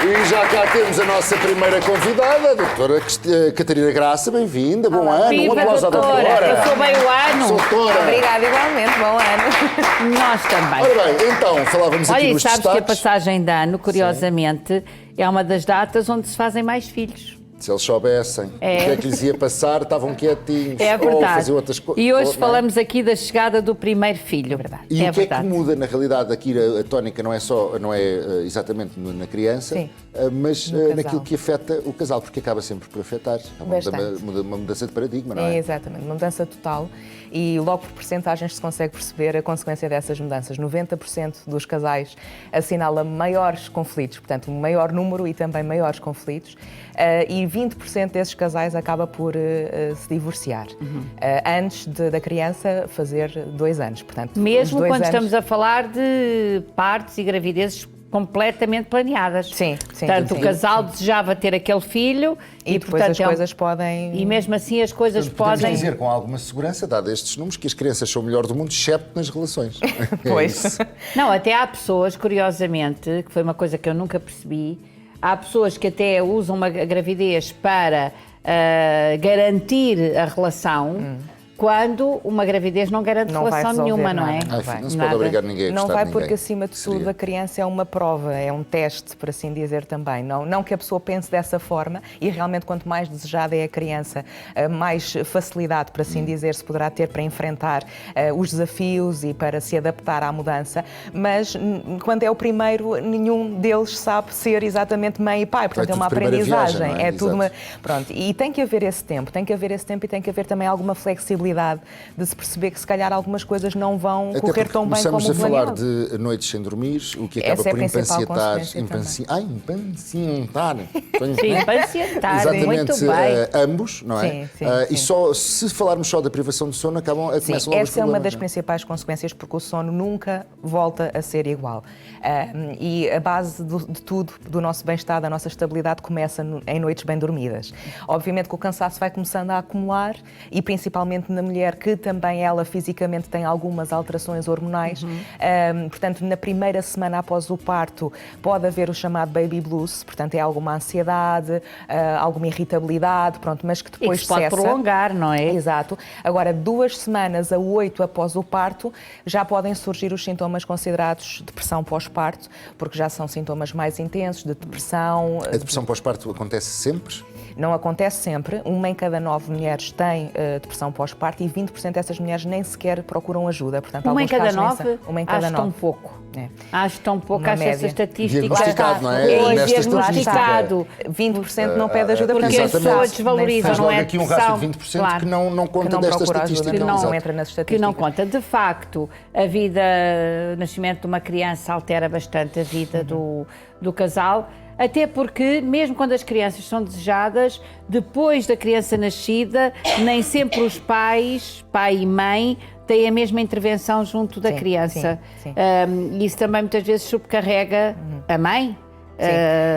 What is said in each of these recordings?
E já cá temos a nossa primeira convidada, a doutora Catarina Graça. Bem-vinda, bom ano. Viva, Um aplauso à doutora. doutora. Eu sou bem o ano. Doutora. Obrigada, igualmente. Bom ano. Nós também. Ora bem, então, falávamos Olha, aqui e nos sabes que a destaques. passagem de ano, curiosamente, é uma das datas onde se fazem mais filhos. Se eles soubessem o que é que lhes ia passar, estavam quietinhos. É Ou verdade. faziam outras coisas. E hoje falamos aqui da chegada do primeiro filho. E é o que é verdade. que muda, na realidade, aqui a tónica não é exatamente na criança, Sim. mas No casal. naquilo que afeta o casal, porque acaba sempre por afetar. É Bastante. uma mudança de paradigma, não é? É, exatamente, uma mudança total e logo por percentagens se consegue perceber a consequência dessas mudanças. 90% dos casais assinala maiores conflitos, portanto, um maior número e também maiores conflitos, e 20% desses casais acaba por se divorciar antes da criança fazer 2 anos. Portanto, Mesmo os 2 quando anos... estamos a falar de partos e gravidezes completamente planeadas. Sim, sim. Portanto, sim, o casal sim. desejava ter aquele filho E depois portanto, as coisas podem... E mesmo assim as coisas Podemos podem... dizer com alguma segurança, dado estes números, que as crianças são o melhor do mundo, excepto nas relações. Pois. É isso. Não, até há pessoas, curiosamente, que foi uma coisa que eu nunca percebi, há pessoas que até usam a gravidez para garantir a relação, quando uma gravidez não garante Não vai relação resolver nenhuma, não é? nada. Não se Nada. pode obrigar ninguém a Não gostar vai de ninguém. porque, acima de tudo, Seria. a criança é uma prova, é um teste, por assim dizer também. Não que a pessoa pense dessa forma e realmente quanto mais desejada é a criança, mais facilidade, por assim dizer, se poderá ter para enfrentar os desafios e para se adaptar à mudança. Mas quando é o primeiro, nenhum deles sabe ser exatamente mãe e pai. Portanto, é tudo uma primeira aprendizagem. viagem, não é? É tudo uma... Exato. Pronto. E tem que haver esse tempo. Tem que haver esse tempo e tem que haver também alguma flexibilidade de se perceber que se calhar algumas coisas não vão Até correr porque tão bem como começamos a falar planeado. de noites sem dormir, o que acaba Essa é a por principal impacientar. consequência Impacientar. Sim, pacientar, Exatamente, muito bem. ambos, não é? Sim, sim, E sim. só se falarmos só da privação de sono, começam Sim, logo os essa é uma problemas, das não é? principais consequências, porque o sono nunca volta a ser igual. E a base de tudo, do nosso bem-estar, da nossa estabilidade, começa em noites bem dormidas. Obviamente que o cansaço vai começando a acumular, e principalmente na mulher, que também ela fisicamente tem algumas alterações hormonais. Portanto, na primeira semana após o parto, pode haver o chamado baby blues, portanto, é alguma ansiedade, alguma irritabilidade, pronto, mas que E que depois se pode cessa. prolongar, não é? Exato. Agora, 2 semanas a 8 após o parto, já podem surgir os sintomas considerados depressão pós-parto, porque já são sintomas mais intensos, de depressão. A depressão pós-parto acontece sempre? Não acontece sempre. 1 em cada 9 mulheres tem depressão pós-parto e 20% dessas mulheres nem sequer procuram ajuda. Portanto, Uma em alguns cada casos nem 9? são. Uma em cada Acho tão 9. pouco. É. Acho tão pouco, Uma acho essa média. estatística. Diagnosticado, não é? Pois, Nesta diagnosticado. 20% não pede ajuda, Porque portanto, as nem pessoas sabe, desvalorizam, Faz não logo é? aqui um rácio de Depressão, 20% claro. que não conta não desta procura estatística. ajuda, não entra nas que estatísticas. não conta. De facto, a vida, o nascimento de uma criança altera bastante a vida do casal, até porque, mesmo quando as crianças são desejadas, depois da criança nascida, nem sempre os pais, pai e mãe, têm a mesma intervenção junto da Sim, criança. sim, sim. Isso também muitas vezes subcarrega a mãe.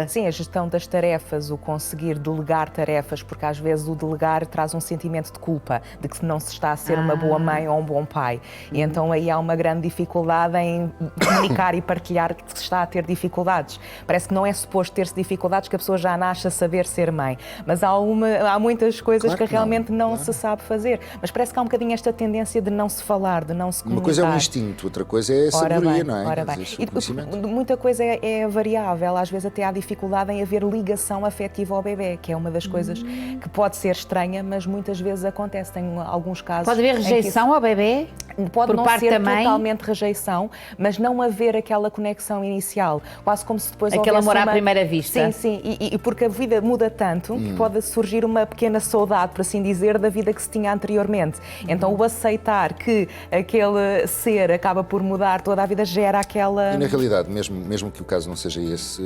Sim, a gestão das tarefas, o conseguir delegar tarefas, porque às vezes o delegar traz um sentimento de culpa, de que não se está a ser uma boa mãe ou um bom pai. E então aí há uma grande dificuldade em comunicar e partilhar que se está a ter dificuldades. Parece que não é suposto ter-se dificuldades, que a pessoa já nasce a saber ser mãe. Mas há muitas coisas Claro que que não, realmente não claro. se sabe fazer. Mas parece que há um bocadinho esta tendência de não se falar, de não se Uma comunicar. coisa é o instinto, outra coisa é a Ora sabedoria, bem, não é? ora Quer bem. dizer, o conhecimento. Muita coisa é variável, às vezes até há dificuldade em haver ligação afetiva ao bebê, que é uma das coisas que pode ser estranha, mas muitas vezes acontece. Tem alguns casos... Pode haver em que rejeição ao bebê? Pode por não parte ser da mãe? totalmente rejeição, mas não haver aquela conexão inicial, quase como se depois Aquele houvesse amor à primeira vista. Sim, sim, e porque a vida muda tanto que pode surgir uma pequena saudade, por assim dizer, da vida que se tinha anteriormente. Então o aceitar que aquele ser acaba por mudar toda a vida gera aquela... E na realidade, mesmo que o caso não seja esse,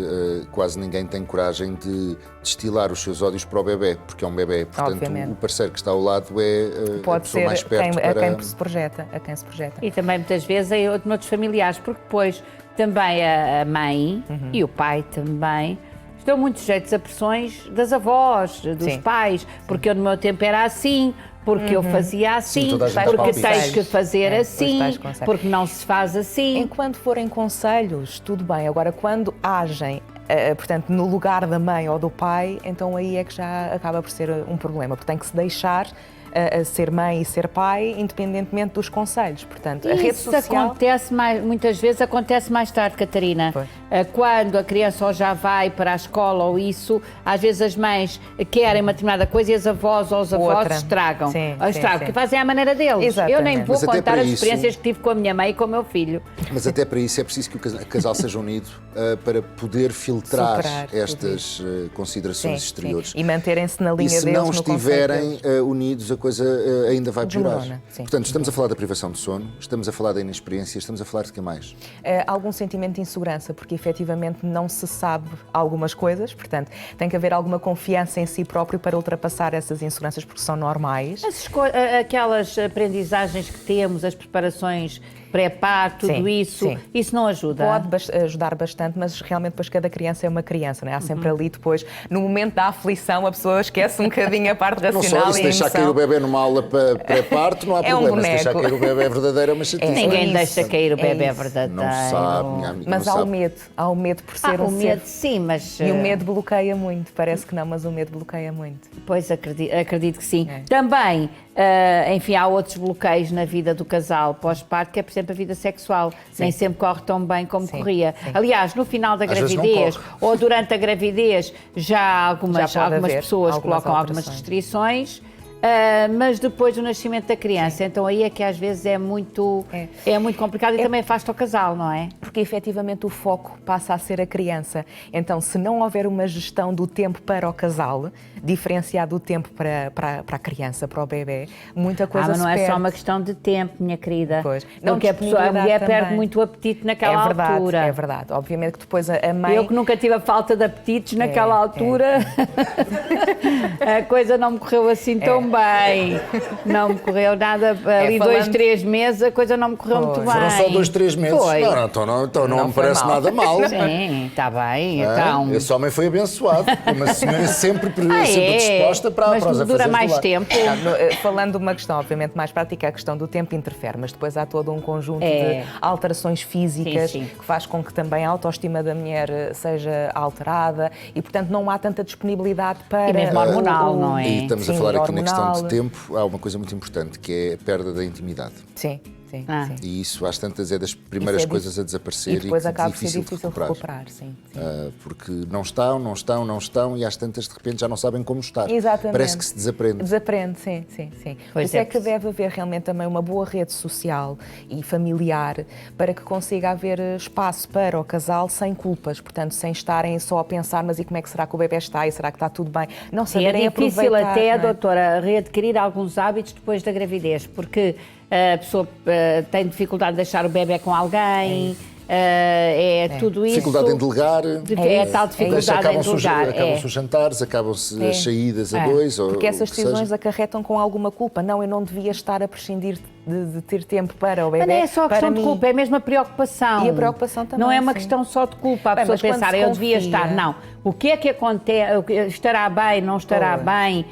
quase ninguém tem coragem de destilar os seus ódios para o bebê, porque é um bebê. Portanto, Obviamente. o parceiro que está ao lado é a Pode pessoa ser mais perto a para... quem se projeta, E também muitas vezes é noutros familiares, porque depois também a mãe e o pai também estão muito sujeitos a pressões das avós, dos Sim. pais, porque eu no meu tempo era assim, porque eu fazia assim, toda a gente porque dá tens palpites. que fazer É, os assim, pais conselhos. porque não se faz assim. Enquanto forem conselhos, tudo bem. Agora, quando agem portanto, no lugar da mãe ou do pai, então aí é que já acaba por ser um problema, porque tem que se deixar a ser mãe e ser pai, independentemente dos conselhos. Portanto, a rede Isso social... acontece muitas vezes acontece mais tarde, Catarina. Pois. Quando a criança ou já vai para a escola ou isso, às vezes as mães querem uma determinada coisa e as avós ou os avós Outra. estragam. Sim, Estragam, sim, porque sim. fazem à maneira deles. Exatamente. Eu nem vou Mas até contar para as isso- experiências que tive com a minha mãe e com o meu filho. Mas até para isso é preciso que o casal seja unido para poder filtrar Superar tudo estas considerações Sim, exteriores. sim. E manterem-se na linha E se deles, não no estiverem conceito deles. unidos, a coisa ainda vai piorar. Desmorona, sim. Portanto, estamos a falar da privação de sono, estamos a falar da inexperiência, estamos a falar de que mais? Algum sentimento de insegurança, porque efetivamente não se sabe algumas coisas, portanto, tem que haver alguma confiança em si próprio para ultrapassar essas inseguranças, porque são normais. Aquelas aprendizagens que temos, as preparações pré-parto, tudo Sim, isso, sim. isso não ajuda? Pode ajudar bastante, mas realmente depois cada criança é uma criança, não é? Há sempre ali depois, no momento da aflição, a pessoa esquece um bocadinho a parte Não racional só, e se a deixar emoção. cair o bebê numa aula pré-parto, não há É um problema. Se deixar boneco. cair o bebê verdadeiro é uma chatice. Ninguém isso, deixa cair o bebê isso. verdadeiro. Não sabe, minha amiga, Mas não há o sabe. medo, por ser O um medo, ser. sim, mas... E o medo bloqueia muito, parece que não, mas o medo bloqueia muito. Pois, acredito que sim. É. Também, enfim, há outros bloqueios na vida do casal pós-parto, que é, por exemplo, a vida sexual. Sim. Nem sempre corre tão bem como Sim, corria. sim. Aliás, no final da Às vezes não gravidez corre. ou durante a gravidez, já Já pode algumas haver pessoas algumas colocam algumas alterações. restrições. Mas depois do nascimento da criança, então aí é que às vezes é muito complicado e também afasta o casal, não é? Porque efetivamente o foco passa a ser a criança. Então, se não houver uma gestão do tempo para o casal, diferenciado do tempo para a criança, para o bebê, muita coisa Mas não se é perde. só uma questão de tempo, minha querida. Pois. Não, Porque a disponibilidade mulher perde também. muito o apetite naquela É verdade, altura. é verdade. Obviamente que depois a mãe... Eu que nunca tive a falta de apetites naquela altura, a coisa não me correu assim tão bem. Não me correu nada, ali falando- 2, 3 meses, a coisa não me correu muito bem. Foram só 2, 3 meses. Foi. Então não Não me foi parece mal. nada mal. Sim, está bem. Ah, Então... Esse homem foi abençoado. Uma senhora sempre é? disposta para Mas os dura afazeres mais do lar. tempo. Falando de uma questão, obviamente, mais prática, a questão do tempo interfere, mas depois há todo um conjunto É. de alterações físicas Sim, sim. que faz com que também a autoestima da mulher seja alterada e, portanto, não há tanta disponibilidade para... E mesmo hormonal, não é? E estamos a Sim, falar aqui na questão hormonal. de tempo, há uma coisa muito importante, que é a perda da intimidade. Sim, sim, Ah. sim. E isso, às tantas, é das primeiras Isso é coisas a desaparecer E depois que acaba por ser difícil difícil de recuperar, sim. sim. Porque não estão e às tantas, de repente, já não sabem como estar. Exatamente. Parece que se desaprende. Desaprende, sim, sim, sim. Por Pois isso é, é que deve haver realmente também uma boa rede social e familiar para que consiga haver espaço para o casal sem culpas, portanto, sem estarem só a pensar, mas e como é que será que o bebê está e será que está tudo bem? Não E saberem é difícil aproveitar, até, não é? doutora, readquirir alguns hábitos depois da gravidez, porque a pessoa tem dificuldade de deixar o bebê com alguém, tudo isso. Dificuldade em delegar. É tal dificuldade em delegar. Acabam-se os jantares, acabam-se as saídas a dois. Porque ou essas o que seja. decisões acarretam com alguma culpa. Não, eu não devia estar a prescindir de ter tempo para o bebê. Mas não é só a para questão de mim. culpa, é mesmo a preocupação. E a preocupação também, Não é uma sim. questão só de culpa, a Bem, pessoa mas quando pensar, se eu devia confia- estar. Não. O que é que acontece? Estará bem, não estará Pois. bem?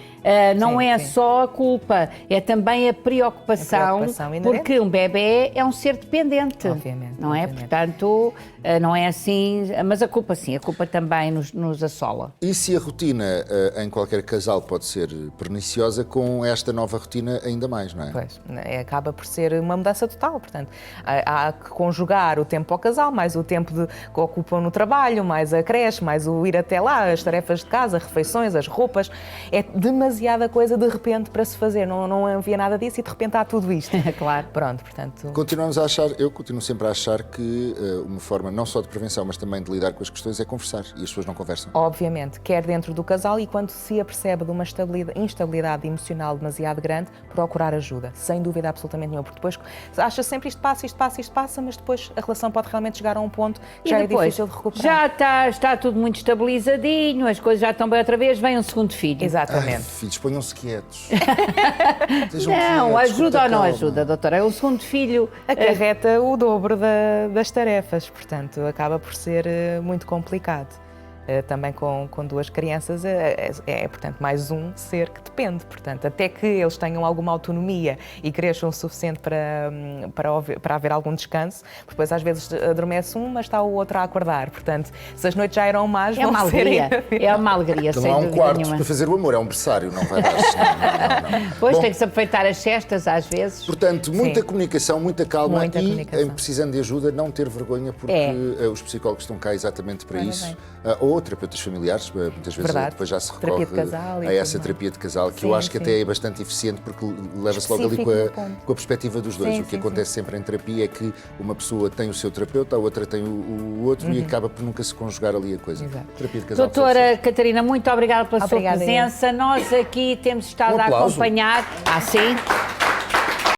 Não Sim, é sim. só a culpa, é também a preocupação, preocupação inerente. porque um bebê é um ser dependente. Obviamente, Não é? obviamente. Portanto, não é assim. Mas a culpa sim, a culpa também nos assola. E se a rotina em qualquer casal pode ser perniciosa, com esta nova rotina ainda mais, não é? Pois, acaba por ser uma mudança total, portanto, há que conjugar o tempo ao casal, mais o tempo que ocupam no trabalho, mais a creche, mais o ir até lá, as tarefas de casa, refeições, as roupas, é demasiada coisa de repente para se fazer, não havia nada disso e de repente há tudo isto. Claro. Pronto, portanto... Continuamos a achar, eu continuo sempre a achar que uma forma não só de prevenção, mas também de lidar com as questões é conversar, e as pessoas não conversam. Obviamente, quer dentro do casal e quando se apercebe de uma instabilidade emocional demasiado grande, procurar ajuda, sem dúvida absolutamente nenhuma, porque depois acha sempre isto passa, mas depois a relação pode realmente chegar a um ponto que E já depois, é difícil de recuperar. já está tudo muito estabilizadinho, as coisas já estão bem outra vez, vem um segundo filho. Exatamente. Filhos, ponham-se quietos. Sejam Não, quietos, ajuda ou muita não calma. ajuda, doutora? É o segundo filho. Acarreta o dobro das tarefas, portanto, acaba por ser muito complicado. também com 2 crianças, portanto, mais um ser que depende. Portanto, até que eles tenham alguma autonomia e cresçam o suficiente para haver algum descanso, porque depois às vezes adormece um, mas está o outro a acordar. Portanto, se as noites já eram más, É uma alegria, é uma alegria, Então sem não há um dúvida quarto nenhuma. para fazer o amor, é um berçário, não vai dar. Não. Pois Bom, tem que se aproveitar as cestas às vezes. portanto, muita Sim. comunicação, muita calma Muita e, comunicação. precisando de ajuda, não ter vergonha, porque os psicólogos estão cá exatamente para Ora isso. bem. Ou terapeutas familiares, muitas vezes Verdade. depois já se Terapia recorre de casal e a essa tudo terapia de casal, que Sim, eu acho que sim. até é bastante eficiente, porque leva-se logo ali Específico no ponto. com a perspectiva dos dois. Sim, O que sim, acontece sempre em terapia é que uma pessoa tem o seu terapeuta, a outra tem o outro e acaba por nunca se conjugar ali a coisa. Exato. Terapia de casal. Doutora Catarina, muito obrigada pela Obrigada, sua presença. Nós aqui temos estado Um a aplauso. acompanhar. Ah, sim?